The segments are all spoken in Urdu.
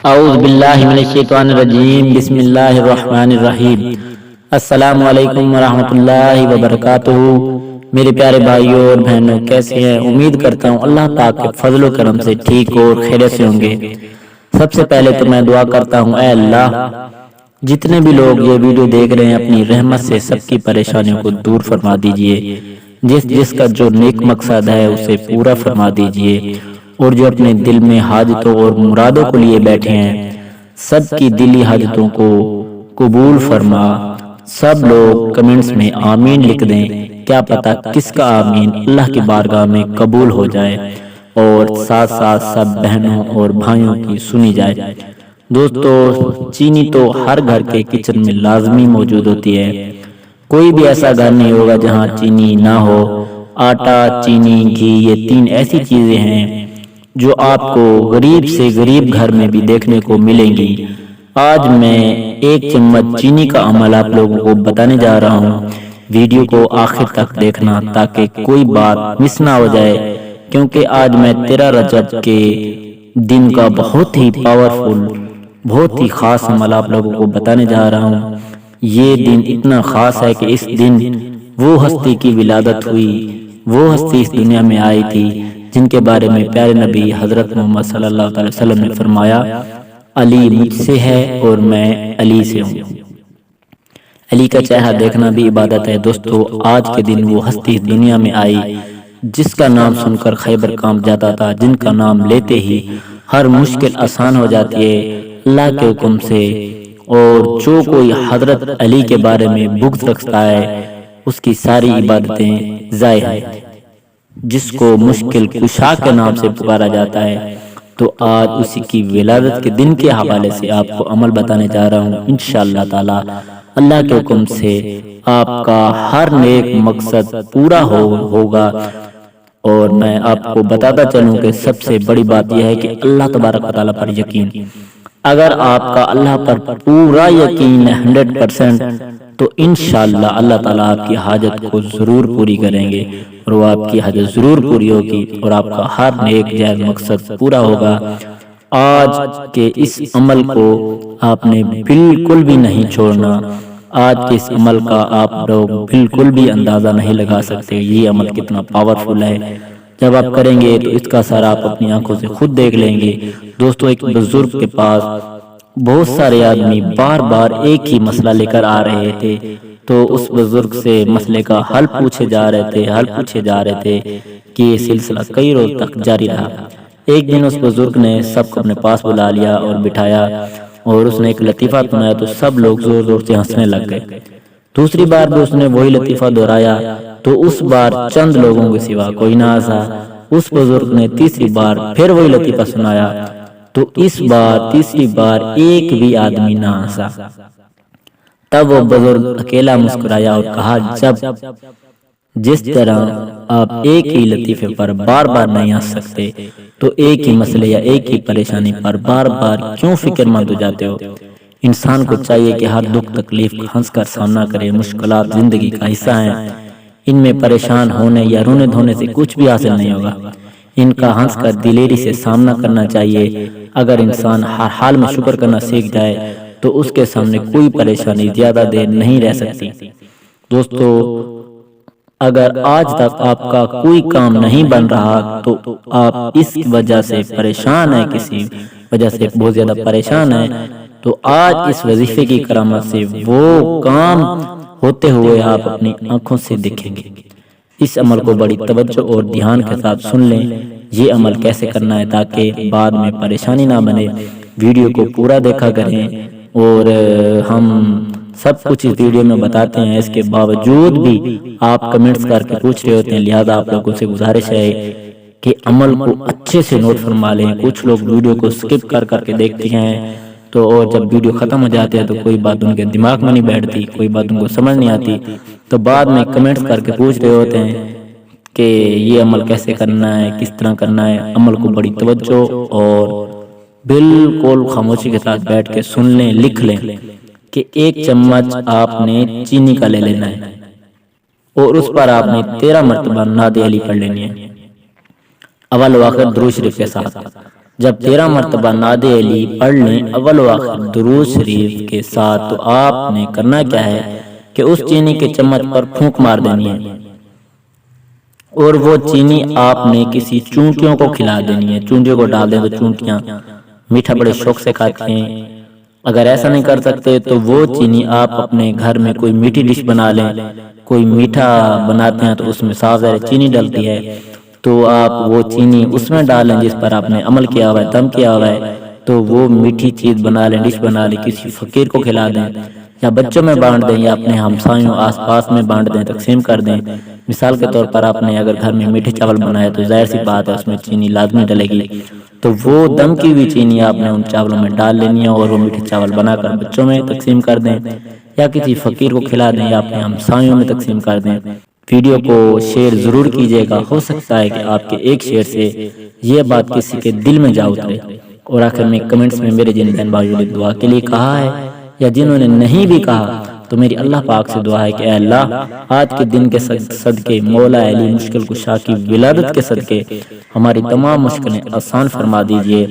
اعوذ باللہ من الشیطان الرجیم، بسم اللہ الرحمن الرحیم۔ السلام علیکم ورحمۃ اللہ وبرکاتہ۔ میرے پیارے بھائیوں اور بہنوں، کیسے ہیں؟ امید کرتا ہوں اللہ پاک کے فضل و کرم سے ٹھیک اور خیریت سے ہوں گے۔ سب سے پہلے تو میں دعا کرتا ہوں، اے اللہ جتنے بھی لوگ یہ ویڈیو دیکھ رہے ہیں، اپنی رحمت سے سب کی پریشانیوں کو دور فرما دیجئے۔ جس کا جو نیک مقصد ہے اسے پورا فرما دیجئے، اور جو اپنے دل میں حاجتوں اور مرادوں کو لیے بیٹھے ہیں، سب کی دلی حاجتوں کو قبول فرما۔ سب لوگ کمنٹس میں آمین لکھ دیں، کیا پتہ کس کا آمین اللہ کی بارگاہ میں قبول ہو جائے اور ساتھ ساتھ سب بہنوں اور بھائیوں کی سنی جائے۔ دوستو، چینی تو ہر گھر کے کچن میں لازمی موجود ہوتی ہے۔ کوئی بھی ایسا گھر نہیں ہوگا جہاں چینی نہ ہو۔ آٹا، چینی، گھی، یہ تین ایسی چیزیں ہیں جو آپ کو غریب سے غریب گھر میں بھی دیکھنے کو ملیں گی۔ آج میں ایک چمچ چینی کا عمل آپ لوگوں کو بتانے جا رہا ہوں۔ ویڈیو کو آخر تک دیکھنا تاکہ کوئی بات مس نہ ہو جائے، کیونکہ آج میں 13 رجب کے دن کا بہت ہی پاورفل، بہت ہی خاص عمل آپ لوگوں کو بتانے جا رہا ہوں۔ یہ دن اتنا خاص ہے کہ اس دن وہ ہستی کی ولادت ہوئی، وہ ہستی اس دنیا میں آئی تھی جن کے بارے میں پیارے نبی حضرت محمد صلی اللہ علیہ وسلم نے فرمایا، علی مجھ سے ہے اور میں علی سے ہوں۔ علی کا چہرہ دیکھنا بھی عبادت ہے۔ دوستو، آج کے دن وہ ہستی اس دنیا میں آئی جس کا نام سن کر خیبر کانپ جاتا تھا، جن کا نام لیتے ہی ہر مشکل آسان ہو جاتی ہے اللہ کے حکم سے۔ اور جو کوئی حضرت علی کے بارے میں بغض رکھتا ہے اس کی ساری عبادتیں ضائع ہیں۔ جس کو مشکل کشا کے نام سے پکارا جاتا ہے، تو آج اسی کی ولادت کے دن کے حوالے سے آپ کو عمل بتانے جا رہا ہوں۔ انشاءاللہ تعالی اللہ کے حکم سے آپ کا ہر نیک مقصد پورا ہوگا۔ اور میں آپ کو بتاتا چلوں کہ سب سے بڑی بات یہ ہے کہ اللہ تبارک و تعالیٰ پر یقین۔ اگر آپ کا اللہ پر پورا یقین ہے 100%، تو انشاءاللہ اللہ تعالیٰ آپ کی حاجت کو ضرور پوری کریں گے، اور وہ آپ کی حاجت ضرور پوری ہوگی اور آپ کا ہر نیک جائز مقصد پورا ہوگا۔ آج کے اس عمل کو آپ نے بالکل بھی نہیں چھوڑنا۔ آج کے اس عمل کا آپ لوگ بالکل بھی اندازہ نہیں لگا سکتے یہ عمل کتنا پاورفل ہے۔ جب آپ کریں گے تو اس کا اثر آپ اپنی آنکھوں سے خود دیکھ لیں گے۔ دوستو، ایک بزرگ کے پاس بہت سارے آدمی بار بار ایک ہی مسئلہ لے کر آ رہے تھے، تو اس بزرگ سے مسئلے کا حل پوچھے جا رہے تھے کہ یہ سلسلہ کئی روز تک جاری رہا۔ ایک دن اس بزرگ نے سب کو اپنے پاس بلا لیا اور بٹھایا، اور اس نے ایک لطیفہ سنایا تو سب لوگ زور زور سے ہنسنے لگ گئے۔ دوسری بار بھی اس نے وہی لطیفہ دہرایا تو اس بار چند لوگوں کے سوا کوئی نہ ہنسا۔ اس بزرگ نے تیسری بار پھر وہی لطیفہ سنایا تو اس بار تیسری بار ایک بھی آدمی نہ ہنسا۔ تب وہ بزرگ اکیلا مسکرایا اور کہا، جس طرح آپ ایک ہی لطیفے پر بار بار نہیں ہنس سکتے، تو ایک ہی مسئلے یا ایک ہی پریشانی پر بار بار کیوں فکر مند ہو جاتے ہو؟ انسان کو چاہیے کہ ہر دکھ تکلیف کا ہنس کر سامنا کرے۔ مشکلات زندگی کا حصہ ہیں، ان میں پریشان ہونے یا رونے دھونے سے کچھ بھی حاصل نہیں ہوگا۔ ان کا ہنس کر دلیری سے سامنا کرنا چاہیے۔ اگر انسان ہر حال میں شکر کرنا سیکھ جائے تو اس کے سامنے کوئی پریشانی زیادہ دیر نہیں رہ سکتی۔ دوستو، اگر آج تک آپ کا کوئی کام نہیں بن رہا تو آپ اس وجہ سے پریشان ہیں، کسی وجہ سے بہت زیادہ پریشان ہیں، تو آج اس وظیفے کی کرامت سے وہ کام ہوتے ہوئے آپ اپنی آنکھوں سے دیکھیں گے۔ اس عمل کو بڑی توجہ اور دھیان کے ساتھ سن لیں۔ یہ عمل کیسے کرنا ہے تاکہ بعد میں پریشانی نہ بنے، ویڈیو کو پورا دیکھا کریں۔ اور ہم سب کچھ اس ویڈیو میں بتاتے ہیں، اس کے باوجود بھی آپ کمنٹس کر کے پوچھ رہے ہوتے ہیں، لہذا آپ لوگوں سے گزارش ہے کہ عمل کو اچھے سے نوٹ فرما لیں۔ کچھ لوگ ویڈیو کو سکپ کر کے دیکھتے ہیں، تو اور جب ویڈیو ختم ہو جاتے ہیں تو کوئی بات ان کے دماغ میں نہیں بیٹھتی، کوئی بات ان کو سمجھ نہیں آتی، تو بعد میں کمنٹس کر کے پوچھ رہے ہوتے ہیں کہ یہ عمل کیسے کرنا ہے، کس طرح کرنا ہے۔ عمل کو بڑی توجہ اور بالکل خاموشی کے ساتھ بیٹھ کے سن لیں، لکھ لیں کہ ایک چمچ آپ نے چینی کا لے لینا ہے، اور اس پر آپ نے 13 مرتبہ نعت علی پڑھ لینی ہے، اول و آخر درود شریف کے ساتھ۔ جب 13 مرتبہ ناد علی پڑھ لیں اول و آخر درود شریف کے ساتھ تو آپ نے کرنا کیا ہے کہ اس چینی کے چمچ پر پھونک مار دینی ہے اور وہ چینی آپ نے کسی چونٹیوں کو کھلا دینی ہے۔ چونٹیوں کو ڈال دیں تو چونٹیاں میٹھا بڑے شوق سے کھاتی ہیں۔ اگر ایسا نہیں کر سکتے تو وہ چینی آپ اپنے گھر میں کوئی میٹھی ڈش بنا لیں، کوئی میٹھا بناتے ہیں تو اس میں صاف ظاہر چینی ڈلتی ہے، تو آپ وہ چینی اس میں ڈالیں جس پر آپ نے عمل کیا ہوا ہے، دم کیا ہوا ہے، تو وہ میٹھی چیز بنا لیں، ڈش بنا لیں، کسی فقیر کو کھلا دیں یا بچوں میں بانٹ دیں یا اپنے ہمسایوں آس پاس میں بانٹ دیں، تقسیم کر دیں۔ مثال کے طور پر آپ نے اگر گھر میں میٹھے چاول بنایا تو ظاہر سی بات ہے اس میں چینی لازمی ڈلے گی، تو وہ دم کی ہوئی چینی آپ نے ان چاولوں میں ڈال لینی ہے اور وہ میٹھے چاول بنا کر بچوں میں تقسیم کر دیں یا کسی فقیر کو کھلا دیں یا اپنے ہمسایوں میں تقسیم کر دیں۔ ویڈیو کو شیئر ضرور کیجیے گا، ہو سکتا ہے کہ آپ کے ایک شیئر سے یہ بات کسی کے دل میں جا اترے۔ اور آخر میں کمنٹس میں میرے جن بہن بھائیوں نے دعا کے لیے کہا ہے یا جنہوں نے نہیں بھی کہا تو میری اللہ پاک سے دعا ہے کہ اے اللہ آج کے دن کے صدقے مولا علی مشکل کشا کی ولادت کے صدقے ہماری تمام مشکلیں آسان فرما دیجئے۔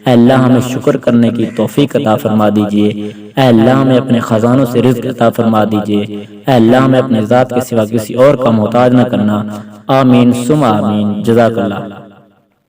اے اللہ ہمیں شکر کرنے کی توفیق عطا فرما دیجئے۔ اے اللہ ہمیں اپنے خزانوں سے رزق عطا فرما دیجئے۔ اے اللہ ہمیں اپنے ذات کے سوا کسی اور کا محتاج نہ کرنا۔ آمین ثم آمین۔ جزاک اللہ۔